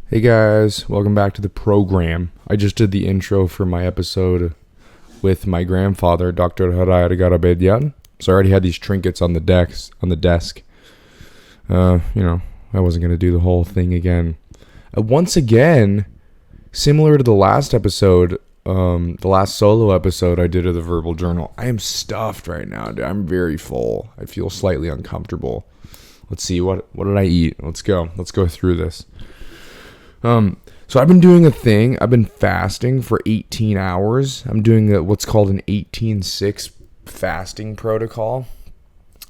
Hey guys, welcome back to the program. I just did the intro for my episode with my grandfather, Dr. Howdy. So I already had these trinkets on the desk. I wasn't gonna do the whole thing again. Once again, similar to the last episode, the last solo episode I did of the verbal journal, I am stuffed right now, dude. I'm very full. I feel slightly uncomfortable. Let's see, what did I eat? Let's go through this. So I've been doing a thing. I've been fasting for 18 hours. I'm doing what's called an 18-6 fasting protocol.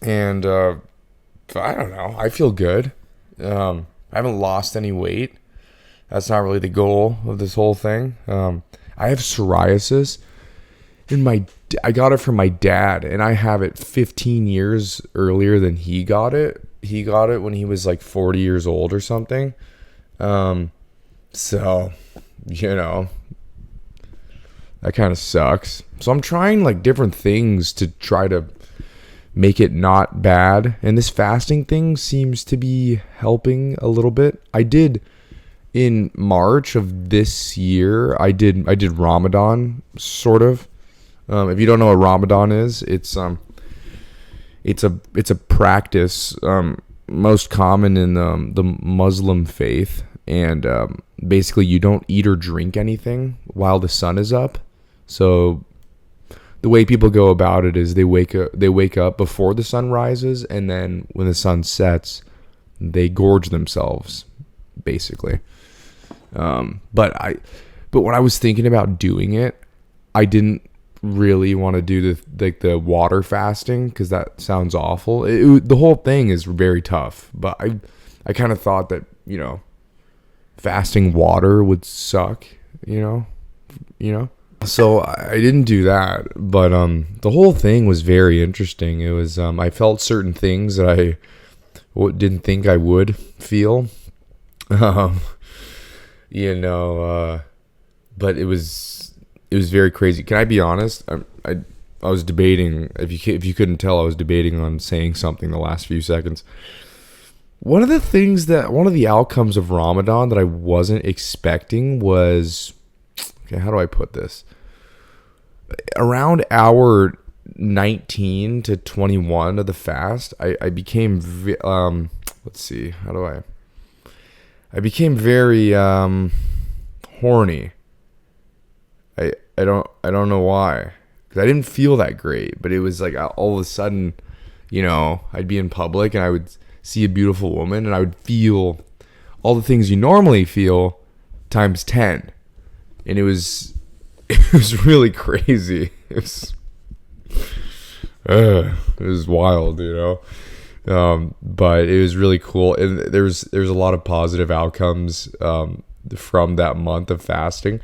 And I don't know. I feel good. I haven't lost any weight. That's not really the goal of this whole thing. I have psoriasis. And I got it from my dad. And I have it 15 years earlier than he got it. He got it when he was like 40 years old or something. So, that kind of sucks. So I'm trying like different things to try to make it not bad. And this fasting thing seems to be helping a little bit. I did in March of this year, I did Ramadan sort of. If you don't know what Ramadan is, it's a practice, most common in the Muslim faith. And basically you don't eat or drink anything while the sun is up. So the way people go about it is they wake up before the sun rises, and then when the sun sets, they gorge themselves, basically. But when I was thinking about doing it, I didn't really want to do the water fasting, because that sounds awful. The whole thing is very tough, but I kind of thought that, fasting water would suck, So I didn't do that, but the whole thing was very interesting. It was I felt certain things that I didn't think I would feel, but it was very crazy. Can I be honest? I was debating. If you couldn't tell, I was debating on saying something the last few seconds. One of the outcomes of Ramadan that I wasn't expecting was, okay, how do I put this? Around hour 19 to 21 of the fast, I became, I became very horny. I don't know why, because I didn't feel that great, but it was like all of a sudden, I'd be in public and I would see a beautiful woman and I would feel all the things you normally feel times 10. And it was really crazy. It was wild, but it was really cool. And there's a lot of positive outcomes from that month of fasting.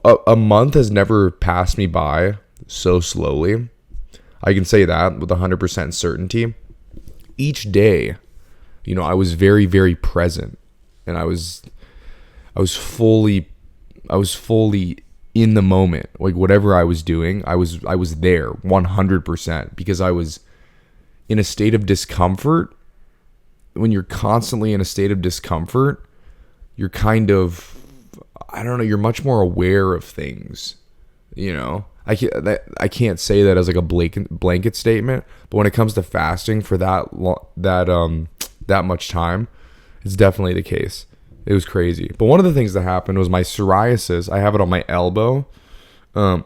A month has never passed me by so slowly. I can say that with 100% certainty. Each day, I was very, very present, and I was fully in the moment. Like whatever I was doing, I was there 100%, because I was in a state of discomfort. When you're constantly in a state of discomfort, you're kind of, you're much more aware of things, I can't say that as like a blanket statement, but when it comes to fasting for that much time, it's definitely the case. It was crazy. But one of the things that happened was my psoriasis. I have it on my elbow, and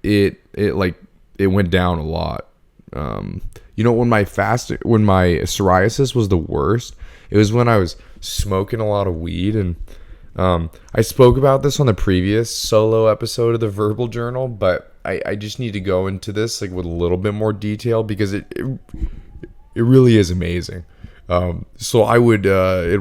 it went down a lot. When my psoriasis was the worst, it was when I was smoking a lot of weed. And I spoke about this on the previous solo episode of the verbal journal, but I just need to go into this like with a little bit more detail, because it really is amazing. So I would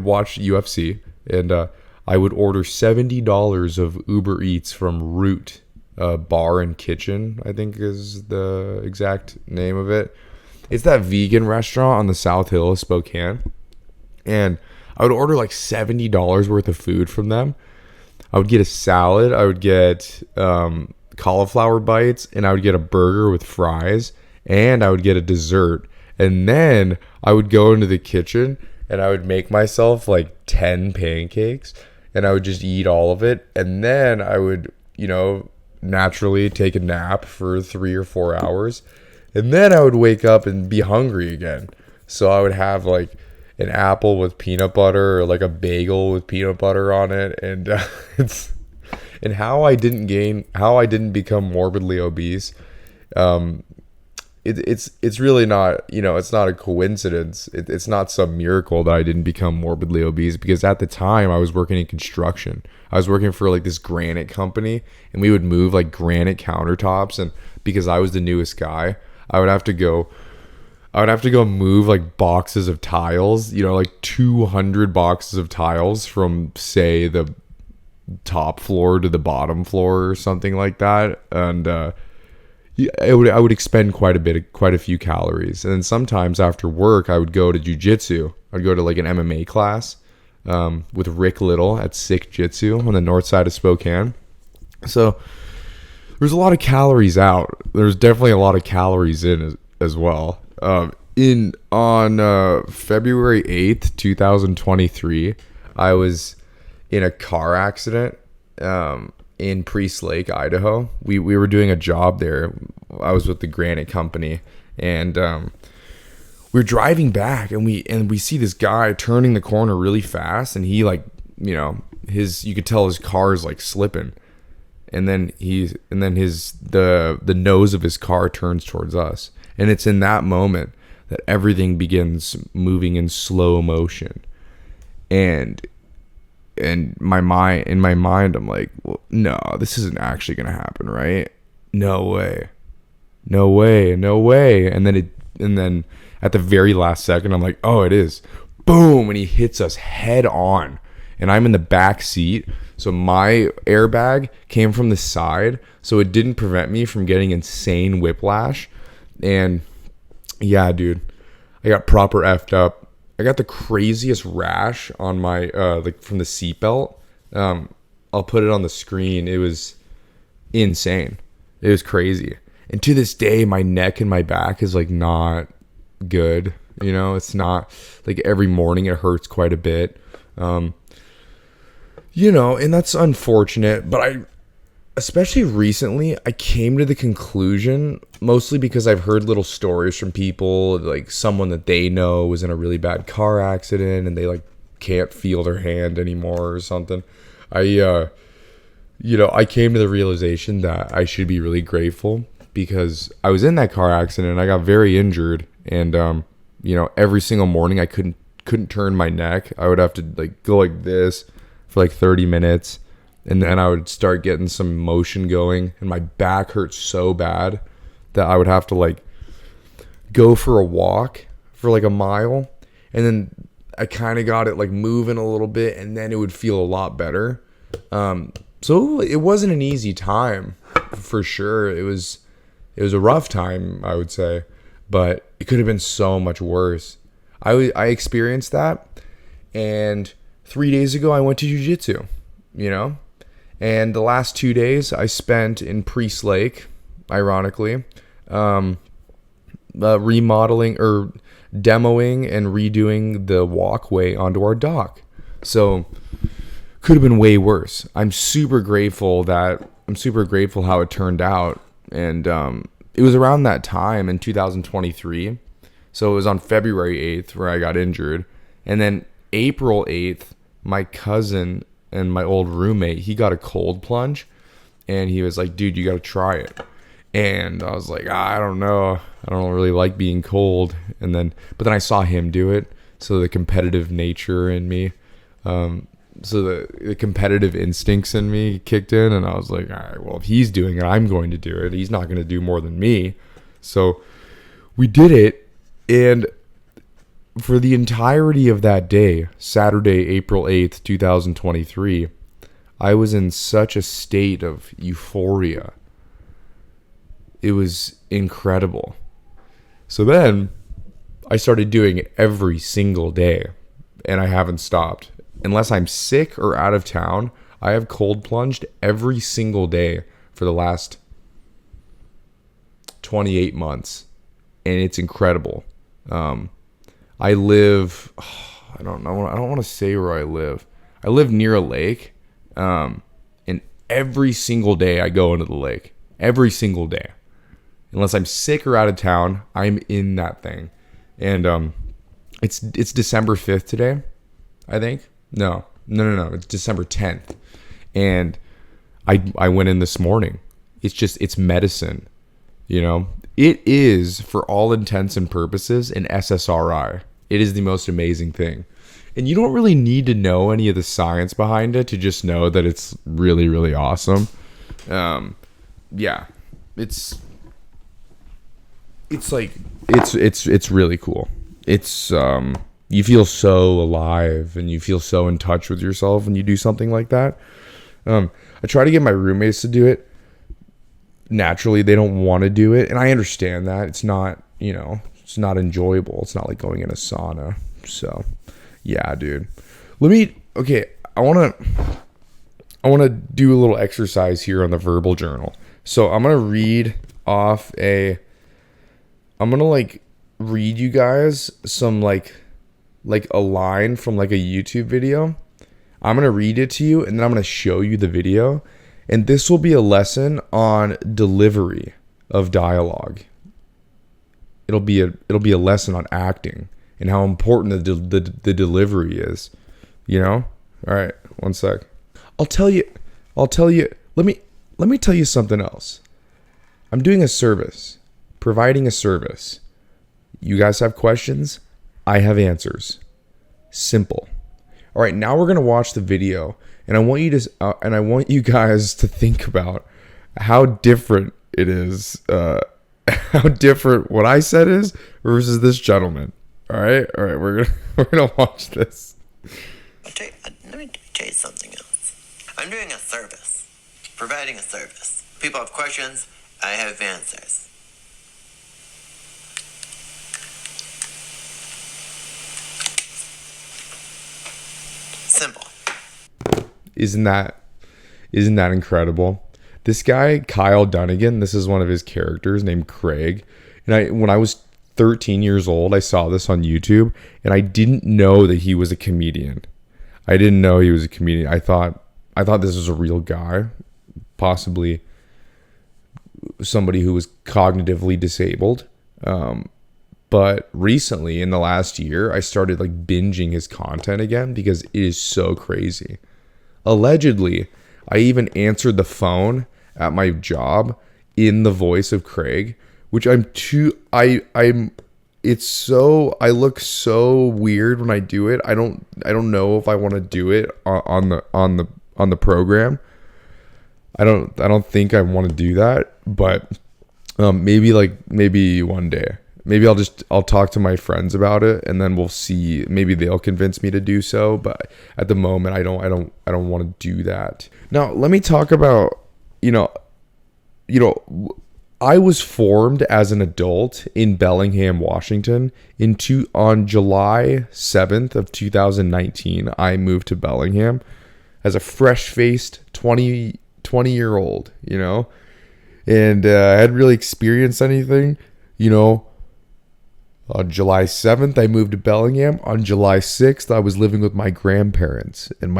watch UFC, and I would order $70 of Uber Eats from Root Bar and Kitchen, I think is the exact name of it. It's that vegan restaurant on the South Hill of Spokane. And I would order like $70 worth of food from them. I would get a salad. I would get cauliflower bites, and I would get a burger with fries, and I would get a dessert. And then I would go into the kitchen and I would make myself like 10 pancakes, and I would just eat all of it. And then I would, naturally take a nap for 3 or 4 hours. And then I would wake up and be hungry again. So I would have like an apple with peanut butter, or like a bagel with peanut butter on it. And and how I didn't become morbidly obese. It's really not, it's not a coincidence. It's not some miracle that I didn't become morbidly obese, because at the time I was working in construction. I was working for like this granite company, and we would move like granite countertops. And because I was the newest guy, I would have to go move like boxes of tiles, like 200 boxes of tiles from, say, the top floor to the bottom floor or something like that. And I would expend quite a few calories. And then sometimes after work, I would go to jujitsu. I'd go to like an MMA class with Rick Little at Sick Jitsu on the north side of Spokane. So there's a lot of calories out. There's definitely a lot of calories in as well. On February 8th, 2023, I was in a car accident in Priest Lake, Idaho. We were doing a job there. I was with the granite company, and we're driving back, and we see this guy turning the corner really fast, and he like, you could tell his car is like slipping, and then the nose of his car turns towards us, and it's in that moment that everything begins moving in slow motion. And in my mind, I'm like, well, no, this isn't actually gonna happen, right? No way. And then at the very last second, I'm like, oh, it is. Boom, and he hits us head on, and I'm in the back seat. So my airbag came from the side, so it didn't prevent me from getting insane whiplash. And yeah, dude, I got proper effed up. I got the craziest rash on my like from the seatbelt. I'll put it on the screen. It was insane. It was crazy. And to this day, my neck and my back is like not good. It's not like every morning it hurts quite a bit. And that's unfortunate. But especially recently, I came to the conclusion, mostly because I've heard little stories from people, like someone that they know was in a really bad car accident and they like can't feel their hand anymore or something. I came to the realization that I should be really grateful, because I was in that car accident and I got very injured, and every single morning I couldn't turn my neck. I would have to like go like this for like 30 minutes. And then I would start getting some motion going, and my back hurt so bad that I would have to like go for a walk for like a mile. And then I kind of got it like moving a little bit, and then it would feel a lot better. So it wasn't an easy time for sure. It was a rough time, I would say, but it could have been so much worse. I experienced that, and 3 days ago I went to jiu-jitsu, and the last 2 days I spent in Priest Lake, ironically, remodeling or demoing and redoing the walkway onto our dock. So could have been way worse. I'm super grateful how it turned out. And it was around that time in 2023. So it was on February 8th where I got injured. And then April 8th, my cousin and my old roommate, he got a cold plunge, and he was like, dude, you got to try it. And I was like, I don't know. I don't really like being cold. But then I saw him do it. So the competitive nature in me, so the competitive instincts in me kicked in, and I was like, all right, well, if he's doing it, I'm going to do it. He's not going to do more than me. So we did it. And for the entirety of that day, Saturday, April 8th, 2023, I was in such a state of euphoria. It was incredible. So then I started doing it every single day, and I haven't stopped. Unless I'm sick or out of town, I have cold plunged every single day for the last 28 months, and it's incredible. I live I don't know. I don't want to say where I live. I live near a lake. And every single day I go into the lake. Every single day. Unless I'm sick or out of town, I'm in that thing. And it's December 5th today, I think. No. It's December 10th. And I went in this morning. It's medicine. You know, it is, for all intents and purposes, an SSRI. It is the most amazing thing. And you don't really need to know any of the science behind it to just know that it's really, really awesome. Yeah, it's really cool. It's you feel so alive and you feel so in touch with yourself when you do something like that. I try to get my roommates to do it. Naturally, they don't want to do it, and I understand that. It's not, it's not enjoyable. It's not like going in a sauna. So, yeah, dude. I want to do a little exercise here on the verbal journal. So, I'm going to read read you guys some like a line from like a YouTube video. I'm going to read it to you, and then I'm going to show you the video. And this will be a lesson on delivery of dialogue. It'll be a lesson on acting and how important the delivery is. All right, one sec. I'll tell you. Let me tell you something else. I'm doing a service, providing a service. You guys have questions? I have answers. Simple. All right, now we're gonna watch the video. And I want you guys to think about how different it is, how different what I said is versus this gentleman. All right, we're gonna watch this. Let me tell you something else. I'm doing a service, providing a service. People have questions, I have answers. Simple. Isn't that incredible? This guy, Kyle Dunnigan, this is one of his characters named Craig. And when I was 13 years old, I saw this on YouTube, and I didn't know that he was a comedian. I didn't know he was a comedian. I thought this was a real guy, possibly somebody who was cognitively disabled. But recently, in the last year, I started like binging his content again because it is so crazy. Allegedly, I even answered the phone at my job in the voice of Craig, which I look so weird when I do it. I don't know if I want to do it on the program. I don't think I want to do that, but maybe one day. Maybe I'll talk to my friends about it, and then we'll see. Maybe they'll convince me to do so. But at the moment, I don't want to do that. Now, let me talk about, I was formed as an adult in Bellingham, Washington. On July 7th of 2019, I moved to Bellingham as a fresh-faced 20-year-old, and I hadn't really experienced anything, On July 7th, I moved to Bellingham. On July 6th, I was living with my grandparents, and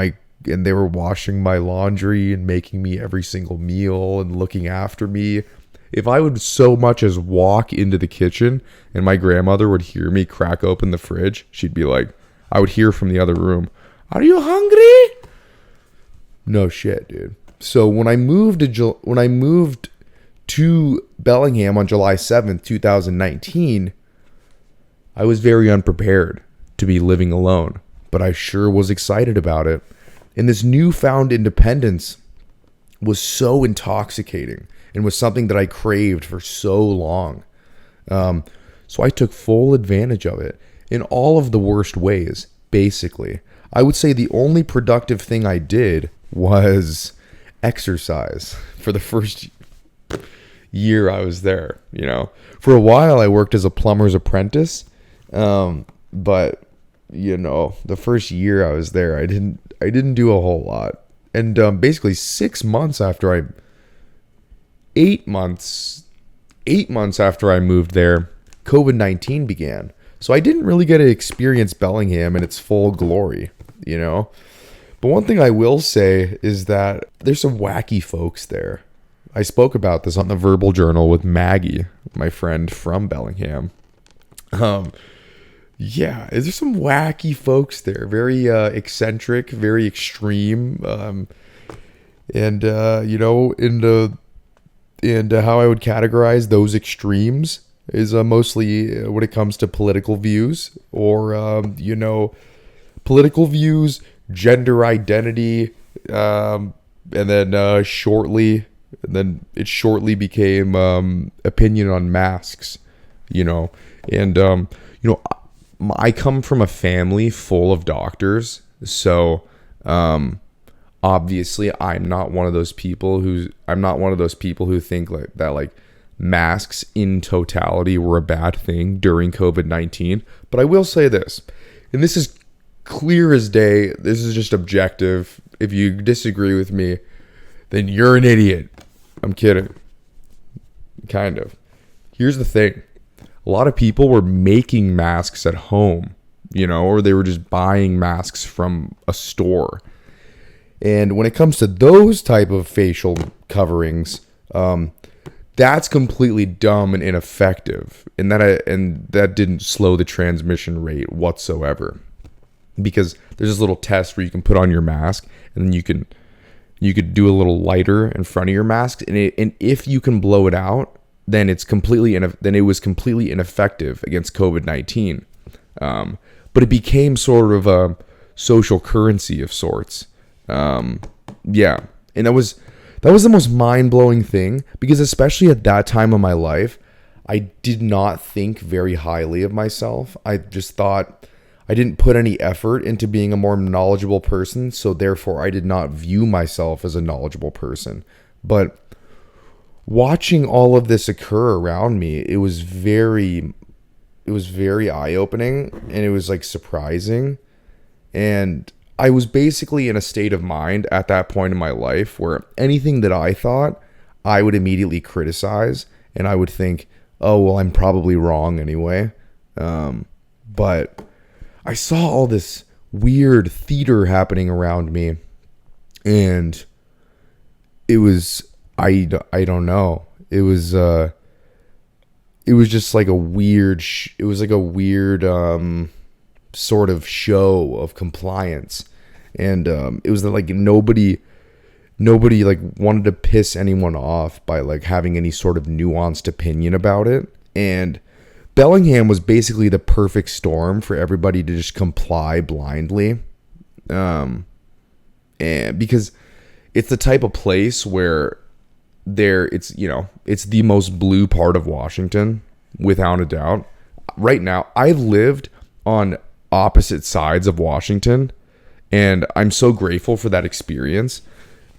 they were washing my laundry and making me every single meal and looking after me. If I would so much as walk into the kitchen and my grandmother would hear me crack open the fridge, she'd be like, I would hear from the other room, "Are you hungry?" No shit, dude. So when I moved to Bellingham on July 7th, 2019, I was very unprepared to be living alone, but I sure was excited about it. And this newfound independence was so intoxicating and was something that I craved for so long. So I took full advantage of it in all of the worst ways, basically. I would say the only productive thing I did was exercise for the first year I was there. For a while I worked as a plumber's apprentice. But the first year I was there, I didn't do a whole lot. And basically 8 months after I moved there, COVID-19 began. So I didn't really get to experience Bellingham in its full glory, you know? But one thing I will say is that there's some wacky folks there. I spoke about this on the Verbal Journal with Maggie, my friend from Bellingham. Yeah, there's some wacky folks there. Very eccentric, very extreme. And how I would categorize those extremes is mostly when it comes to political views or, political views, gender identity, and then it shortly became opinion on masks, and I come from a family full of doctors, so obviously I'm not one of those people who think like masks in totality were a bad thing during COVID-19. But I will say this, and this is clear as day, this is just objective. If you disagree with me, then you're an idiot. I'm kidding. Kind of. Here's the thing. A lot of people were making masks at home, or they were just buying masks from a store. And when it comes to those type of facial coverings, that's completely dumb and ineffective. And that didn't slow the transmission rate whatsoever. Because there's this little test where you can put on your mask, and then you could do a little lighter in front of your mask, and if you can blow it out, then it was completely ineffective against COVID-19. But it became sort of a social currency of sorts. Yeah, and that was the most mind-blowing thing, because especially at that time of my life, I did not think very highly of myself. I just thought I didn't put any effort into being a more knowledgeable person, so therefore I did not view myself as a knowledgeable person. But watching all of this occur around me, it was very eye-opening, and it was like surprising. And I was basically in a state of mind at that point in my life where anything that I thought, I would immediately criticize, and I would think, oh, well, I'm probably wrong anyway. But I saw all this weird theater happening around me, and it was, I don't know. It was just like a weird, sort of show of compliance. And it was like nobody like wanted to piss anyone off by like having any sort of nuanced opinion about it. And Bellingham was basically the perfect storm for everybody to just comply blindly. And because it's the type of place where it's the most blue part of Washington, without a doubt. Right now, I've lived on opposite sides of Washington, and I'm so grateful for that experience,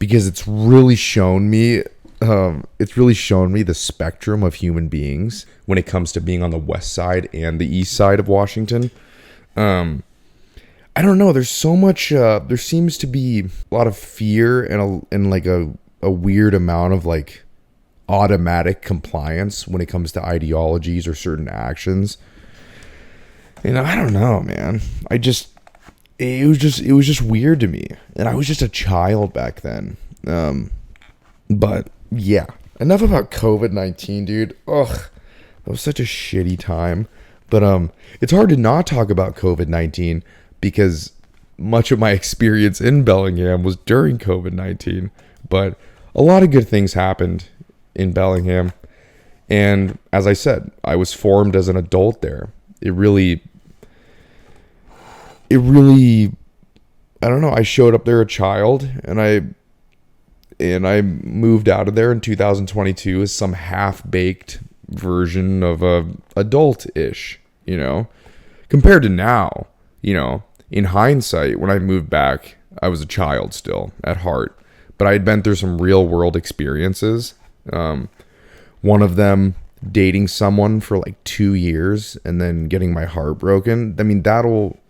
because it's really shown me the spectrum of human beings when it comes to being on the west side and the east side of Washington. I don't know, there's so much there seems to be a lot of fear and like a weird amount of like automatic compliance when it comes to ideologies or certain actions. And I don't know, man. It was just weird to me, and I was just a child back then. But yeah, enough about COVID-19, dude. Ugh, that was such a shitty time. But it's hard to not talk about COVID-19, because much of my experience in Bellingham was during COVID-19. But a lot of good things happened in Bellingham, and as I said, I was formed as an adult there. It really, I don't know, I showed up there a child, and I moved out of there in 2022 as some half-baked version of a adult-ish, compared to now. In hindsight, when I moved back, I was a child still at heart, but I had been through some real-world experiences. One of them, dating someone for like 2 years and then getting my heart broken. I mean, that will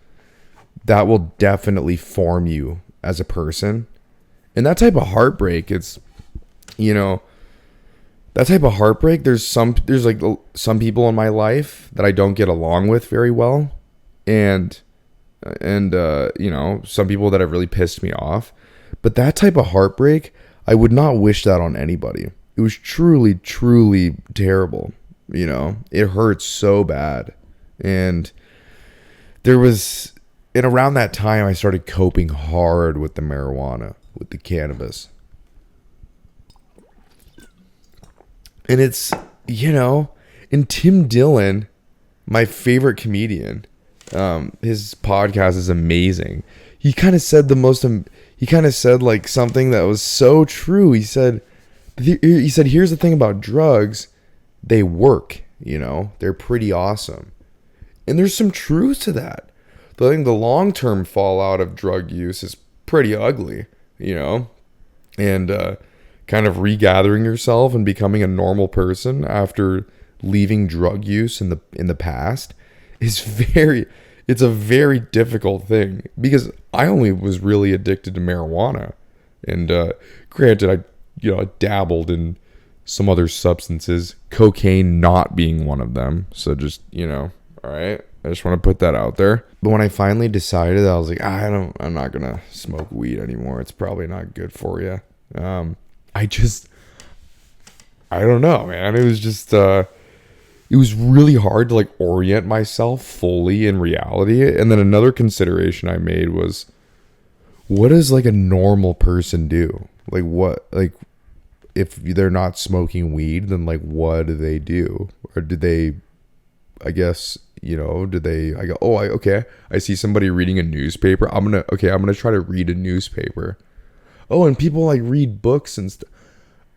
definitely form you as a person. And that type of heartbreak, it's that type of heartbreak, there's like some people in my life that I don't get along with very well, and you know, some people that have really pissed me off. But that type of heartbreak, I would not wish that on anybody. It was truly, truly terrible. You know, it hurts so bad. And around that time, I started coping hard with the marijuana, with the cannabis. And it's, you know, and Tim Dillon, my favorite comedian, his podcast is amazing. He kind of said like something that was so true. He said, here's the thing about drugs. They work, you know, they're pretty awesome. And there's some truth to that. I think the long-term fallout of drug use is pretty ugly, you know, and kind of regathering yourself and becoming a normal person after leaving drug use in the past is it's a very difficult thing, because I only was really addicted to marijuana, and granted, I dabbled in some other substances, cocaine not being one of them. So just, you know, all right, I just want to put that out there. But when I finally decided, I was like, I'm not gonna smoke weed anymore. It's probably not good for you. I don't know, man. It was just, it was really hard to like orient myself fully in reality. And then another consideration I made was, what does like a normal person do? Like what, like if they're not smoking weed, then like what do they do? Or do they, I guess, you know, I go, okay, I see somebody reading a newspaper. I'm going to try to read a newspaper. Oh, and people like read books and stuff.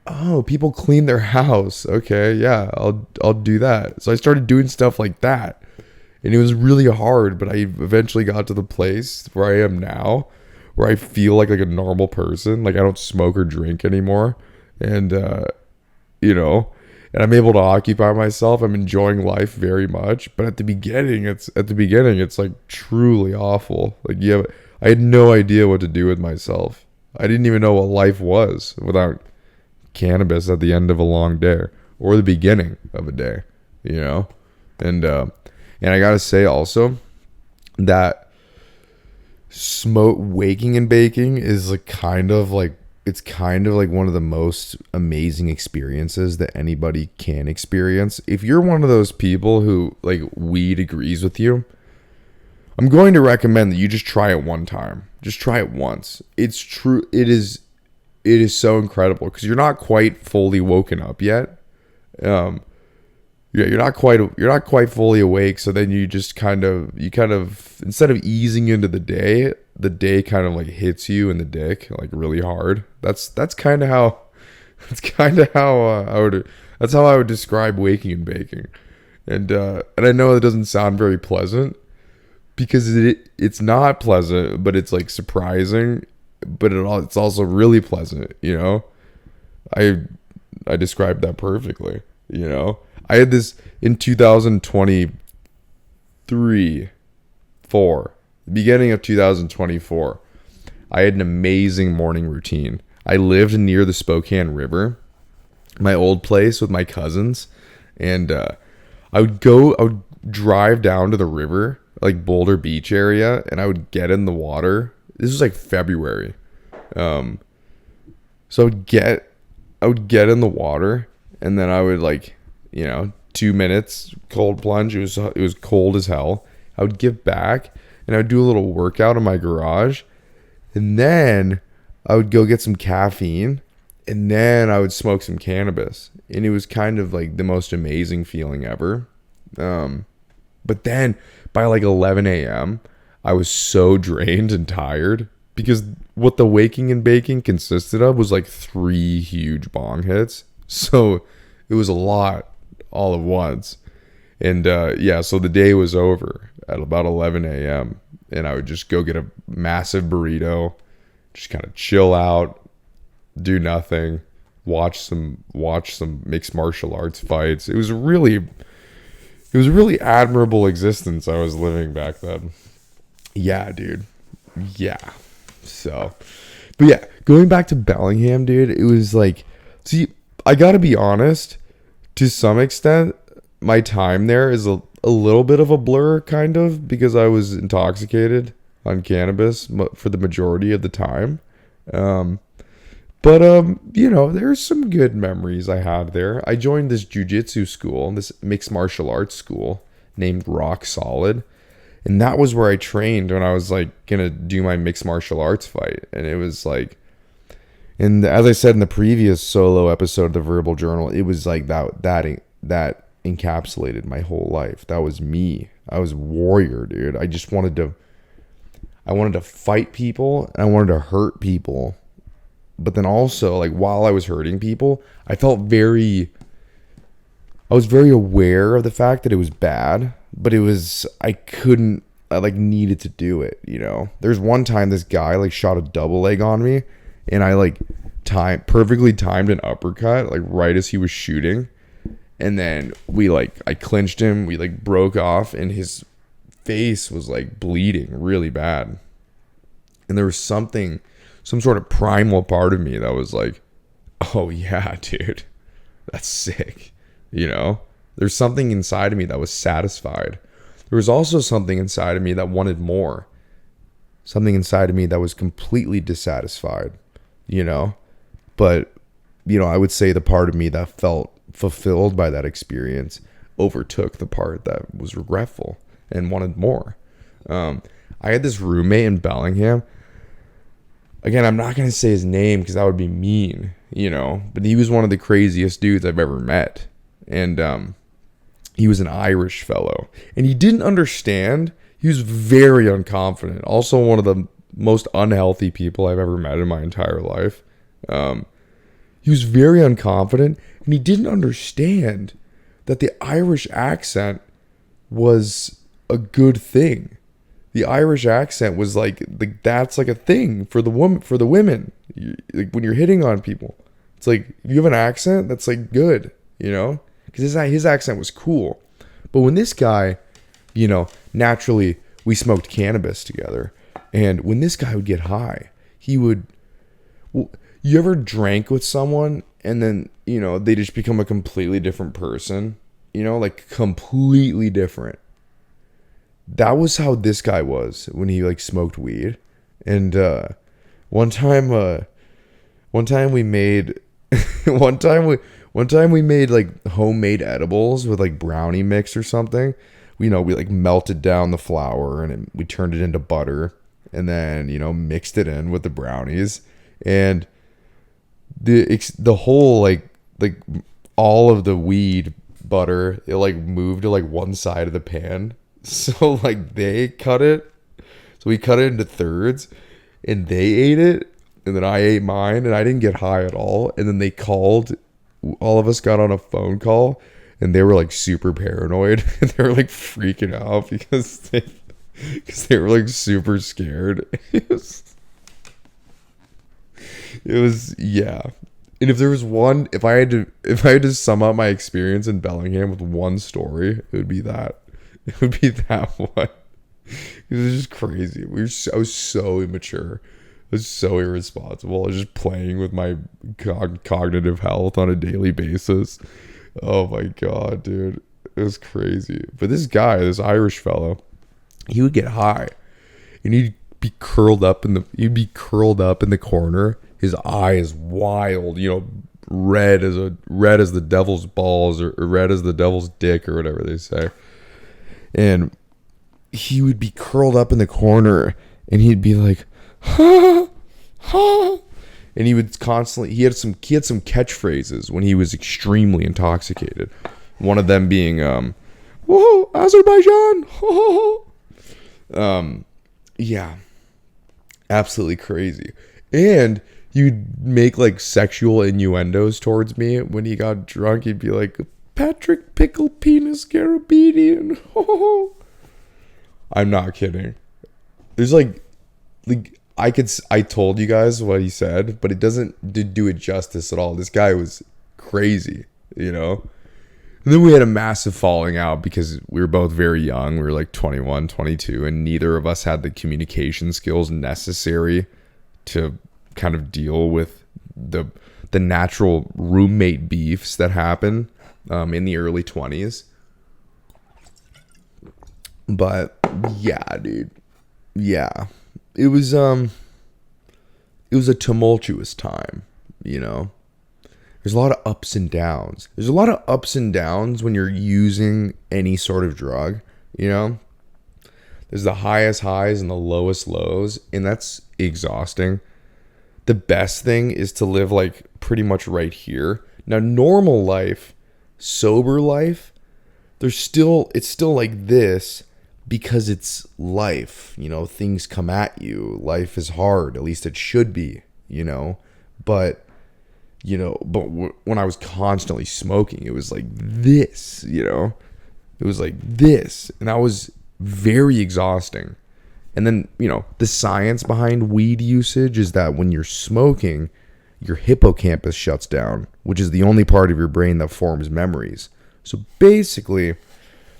Oh, people clean their house. Okay, yeah, I'll do that. So I started doing stuff like that. And it was really hard, but I eventually got to the place where I am now, where I feel like a normal person. Like I don't smoke or drink anymore. And you know, and I'm able to occupy myself. I'm enjoying life very much. But at the beginning, it's like truly awful. Like I had no idea what to do with myself. I didn't even know what life was without cannabis at the end of a long day or the beginning of a day, you know. And I gotta say also that waking and baking is like kind of like one of the most amazing experiences that anybody can experience. If you're one of those people who like weed agrees with you, I'm going to recommend that you just try it one time. Just try it once. It's true. It is so incredible, because you're not quite fully woken up yet. Yeah, you're not quite fully awake. So then you kind of instead of easing into the day kind of like hits you in the dick like really hard. That's kind of how I would describe waking and baking. And I know it doesn't sound very pleasant, because it's not pleasant, but it's like surprising, but it's also really pleasant, you know. I described that perfectly, you know. I had this in 2023, the beginning of 2024. I had an amazing morning routine. I lived near the Spokane River, my old place, with my cousins, and I would drive down to the river, like Boulder Beach area, and I would get in the water. This was like February. So I would get in the water, and then I would, like, you know, 2 minutes cold plunge. It was cold as hell. I would get back and I would do a little workout in my garage, and then I would go get some caffeine, and then I would smoke some cannabis, and it was kind of like the most amazing feeling ever. But then by like 11 a.m., I was so drained and tired, because what the waking and baking consisted of was like 3 huge bong hits. So it was a lot all at once. And yeah, so the day was over at about 11 a.m. and I would just go get a massive burrito, just kind of chill out, do nothing, watch some mixed martial arts fights. It was a really admirable existence I was living back then. Yeah, dude. Yeah. So, but yeah, going back to Bellingham, dude, it was like, see, I gotta be honest, to some extent, my time there is a little bit of a blur, kind of, because I was intoxicated on cannabis for the majority of the time. But there's some good memories I had there. I joined this jiu-jitsu school, this mixed martial arts school named Rock Solid. And that was where I trained when I was like gonna do my mixed martial arts fight. And it was like, and as I said in the previous solo episode of the Verbal Journal, it was like that encapsulated my whole life. That was me. I was a warrior, dude. I wanted to fight people and I wanted to hurt people. But then also, like, while I was hurting people, I was very aware of the fact that it was bad, but I needed to do it, you know? There's one time this guy, like, shot a double leg on me, and I, like, perfectly timed an uppercut, like, right as he was shooting. And then I clinched him, we, like, broke off, and his face was, like, bleeding really bad. And there was some sort of primal part of me that was like, oh yeah, dude, that's sick. You know, there's something inside of me that was satisfied. There was also something inside of me that wanted more. Something inside of me that was completely dissatisfied, you know. But, you know, I would say the part of me that felt fulfilled by that experience overtook the part that was regretful and wanted more. I had this roommate in Bellingham. Again, I'm not going to say his name because that would be mean, you know, but he was one of the craziest dudes I've ever met. And he was an Irish fellow, and he didn't understand. He was very unconfident. Also one of the most unhealthy people I've ever met in my entire life. He was very unconfident, and he didn't understand that the Irish accent was a good thing. The Irish accent was like that's like a thing for the women. Like when you're hitting on people, it's like if you have an accent, that's like good, you know, because his accent was cool. But when this guy, you know, naturally we smoked cannabis together, and when this guy would get high, he would. You ever drank with someone and then, you know, they just become a completely different person, you know, like completely different. That was how this guy was when he like smoked weed. And one time we made one time we made like homemade edibles with like brownie mix or something. We like melted down the flour and we turned it into butter and then, you know, mixed it in with the brownies, and the whole like all of the weed butter, it like moved to like one side of the pan. So like they cut it. So we cut it into thirds and they ate it. And then I ate mine and I didn't get high at all. And then they called, all of us got on a phone call and they were like super paranoid. They were like freaking out because they were like super scared. It was yeah. And if there was one, if I had to sum up my experience in Bellingham with one story, it would be that. It would be that one. It was just crazy. I was so immature. I was so irresponsible. I was just playing with my cognitive health on a daily basis. Oh my god, dude. It was crazy. But this guy, this Irish fellow, he would get high and he'd be curled up in the corner. His eye is wild, you know, red as the devil's balls or red as the devil's dick or whatever they say. And he would be curled up in the corner and he'd be like, ha, ha. And he would constantly, he had some catchphrases when he was extremely intoxicated. One of them being, whoa, Azerbaijan. Yeah, absolutely crazy. And you'd make like sexual innuendos towards me when he got drunk. He'd be like, Patrick Pickle Penis Caribbean. I'm not kidding. There's like I told you guys what he said, but it doesn't do it justice at all. This guy was crazy, you know? And then we had a massive falling out because we were both very young. We were like 21, 22, and neither of us had the communication skills necessary to kind of deal with the the natural roommate beefs that happen in the early 20s. But yeah, dude. Yeah. It was a tumultuous time, you know. There's a lot of ups and downs. There's a lot of ups and downs when you're using any sort of drug, you know. There's the highest highs and the lowest lows, and that's exhausting. The best thing is to live like pretty much right here. Now, normal life, sober life, it's still like this because it's life. You know, things come at you. Life is hard. At least it should be, you know. But when I was constantly smoking, it was like this, you know. It was like this, and that was very exhausting. And then, you know, the science behind weed usage is that when you're smoking, your hippocampus shuts down, which is the only part of your brain that forms memories. So basically,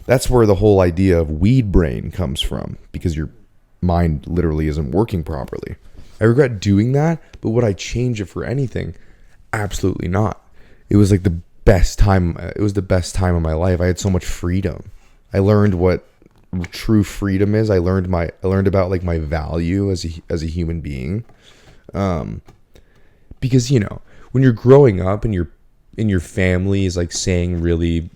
that's where the whole idea of weed brain comes from, because your mind literally isn't working properly. I regret doing that, but would I change it for anything? Absolutely not. It was like the best time. It was the best time of my life. I had so much freedom. I learned what true freedom is. I learned about like my value as a human being. Because, you know, when you're growing up and your family is like saying really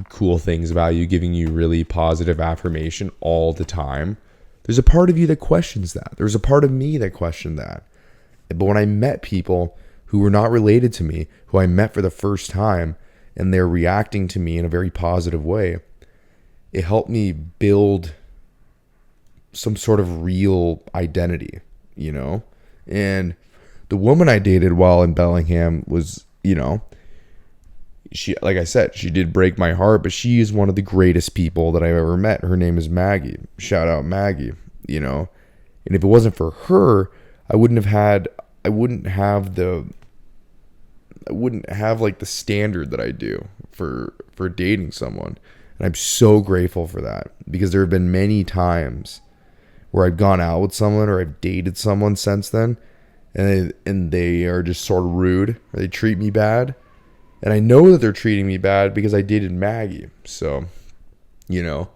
cool things about you, giving you really positive affirmation all the time, there's a part of you that questions that. There's a part of me that questioned that. But when I met people who were not related to me, who I met for the first time, and they're reacting to me in a very positive way, it helped me build some sort of real identity, you know? And the woman I dated while in Bellingham was, you know, she, like I said, she did break my heart, but she is one of the greatest people that I've ever met. Her name is Maggie. Shout out Maggie, you know? And if it wasn't for her, I wouldn't have like the standard that I do for dating someone. And I'm so grateful for that, because there have been many times where I've gone out with someone or I've dated someone since then, and they are just sort of rude, or they treat me bad. And I know that they're treating me bad because I dated Maggie. So, you know,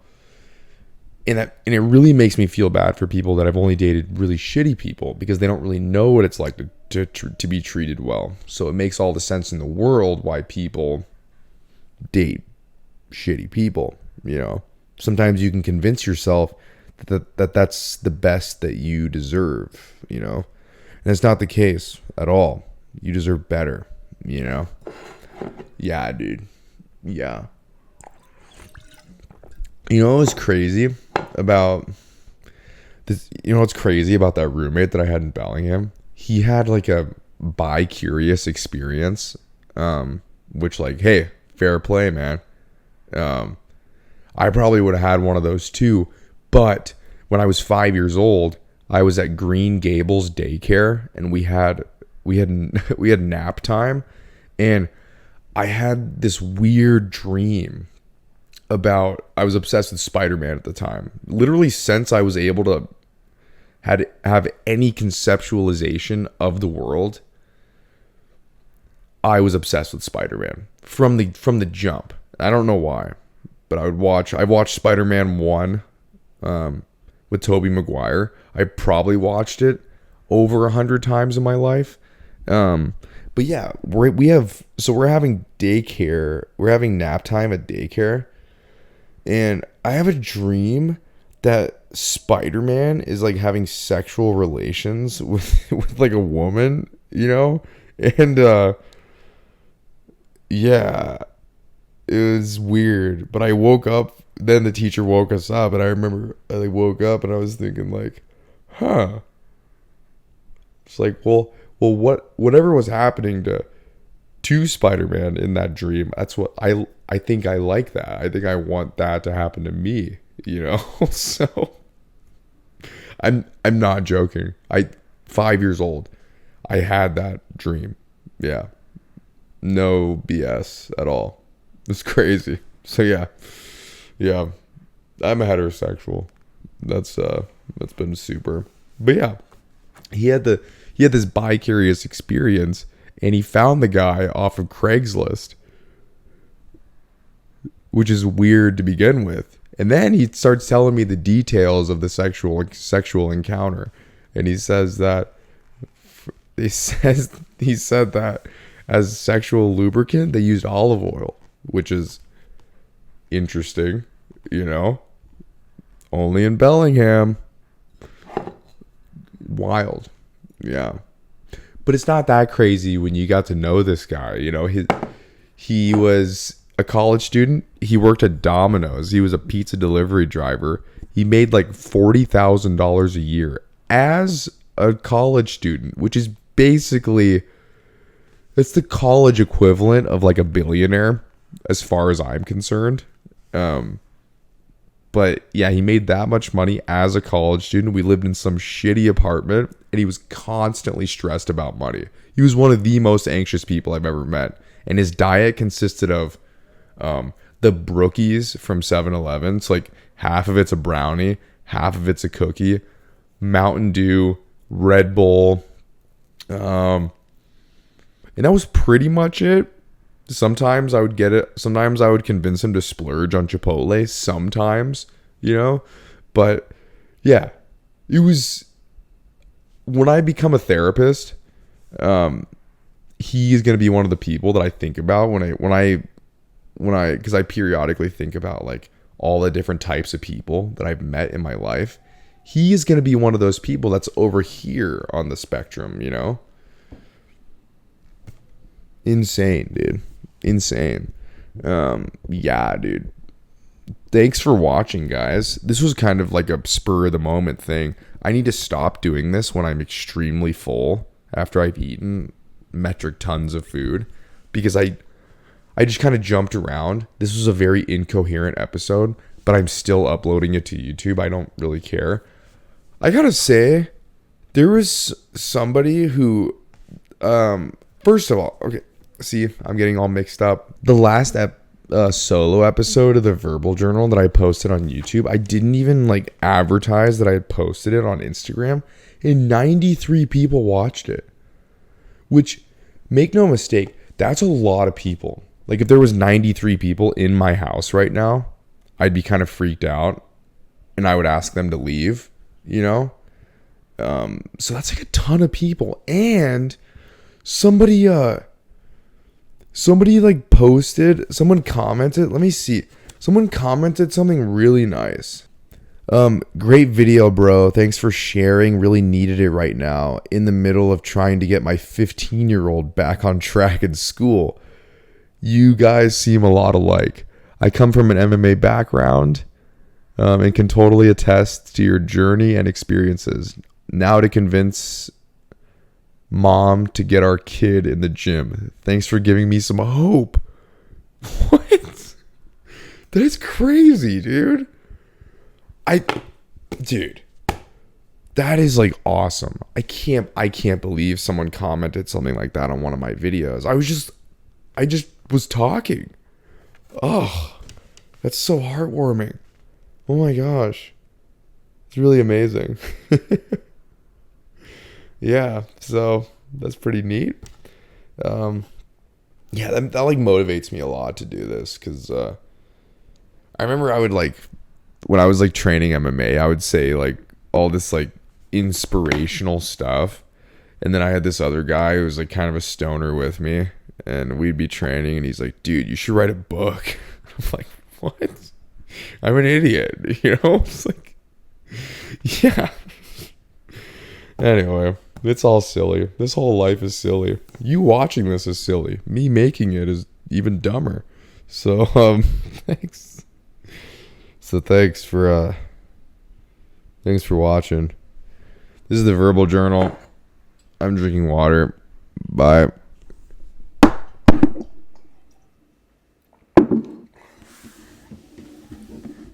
and it really makes me feel bad for people that I've only dated really shitty people, because they don't really know what it's like to be treated well. So it makes all the sense in the world why people date shitty people, you know. Sometimes you can convince yourself that's the best that you deserve, you know. And it's not the case at all. You deserve better, you know. Yeah, dude. Yeah. You know what's crazy about this? You know what's crazy about that roommate that I had in Bellingham? He had like a bi-curious experience, which, like, hey, fair play, man. I probably would have had one of those too, but when I was 5 years old, I was at Green Gables daycare, and we had nap time, and I had this weird dream about, I was obsessed with Spider-Man at the time. Literally, since I was able to have any conceptualization of the world, I was obsessed with Spider-Man from the jump. I don't know why, but I watched Spider-Man 1 with Tobey Maguire. I probably watched it over 100 times in my life. But yeah, we're having daycare. We're having nap time at daycare. And I have a dream that Spider-Man is like having sexual relations with like a woman, you know? And yeah, it was weird. But I woke up, then the teacher woke us up, and I remember I like woke up and I was thinking like, huh. It's like, well, whatever was happening to Spider-Man in that dream, that's what I think I like that. I think I want that to happen to me, you know? So I'm not joking. 5 years old, I had that dream. Yeah. No BS at all. It's crazy. So yeah. Yeah. I'm a heterosexual. That's been super. But yeah. He had this bi-curious experience, And he found the guy off of Craigslist, which is weird to begin with. And then he starts telling me the details of the sexual encounter. And he says that he said that as sexual lubricant they used olive oil, which is interesting, you know. Only in Bellingham. Wild. Yeah. But it's not that crazy when you got to know this guy, you know. He was a college student. He worked at Domino's. He was a pizza delivery driver. He made like $40,000 a year as a college student, which is basically, it's the college equivalent of like a billionaire as far as I'm concerned. But yeah, he made that much money as a college student. We lived in some shitty apartment and he was constantly stressed about money. He was one of the most anxious people I've ever met. And his diet consisted of the Brookies from 7-Eleven. So like half of it's a brownie, half of it's a cookie, Mountain Dew, Red Bull. And that was pretty much it. Sometimes I would get it. Sometimes I would convince him to splurge on Chipotle. Sometimes, you know. But yeah, it was, when I become a therapist, he is going to be one of the people that I think about when I because I periodically think about like all the different types of people that I've met in my life. He is going to be one of those people that's over here on the spectrum, you know. Insane, dude. Insane. Yeah, dude. Thanks for watching, guys. This was kind of like a spur of the moment thing. I need to stop doing this when I'm extremely full after I've eaten metric tons of food, because I just kind of jumped around. This was a very incoherent episode, but I'm still uploading it to YouTube. I don't really care. I gotta say, there was somebody who, first of all, okay, see, I'm getting all mixed up. The last solo episode of the Verbal Journal that I posted on YouTube, I didn't even like advertise that I had posted it on Instagram, and 93 people watched it. Which, make no mistake, that's a lot of people. Like if there was 93 people in my house right now, I'd be kind of freaked out and I would ask them to leave, you know? So that's like a ton of people. And somebody like posted, someone commented, let me see. Someone commented something really nice. Great video, bro. Thanks for sharing. Really needed it right now. In the middle of trying to get my 15-year-old back on track in school. You guys seem a lot alike. I come from an MMA background, and can totally attest to your journey and experiences. Now to convince mom to get our kid in the gym. Thanks for giving me some hope. What? That is crazy, dude. Dude, that is like awesome. I can't believe someone commented something like that on one of my videos. I just was talking. Oh, that's so heartwarming. Oh my gosh. It's really amazing. Yeah, so that's pretty neat. Yeah, that like motivates me a lot to do this, because I remember I would like, when I was like training MMA, I would say like all this like inspirational stuff, and then I had this other guy who was like kind of a stoner with me, and we'd be training, and he's like, dude, you should write a book. I'm like, what? I'm an idiot, you know? It's like, yeah. Anyway, it's all silly. This whole life is silly. You watching this is silly. Me making it is even dumber. So, thanks. So thanks for watching. This is the Verbal Journal. I'm drinking water. Bye.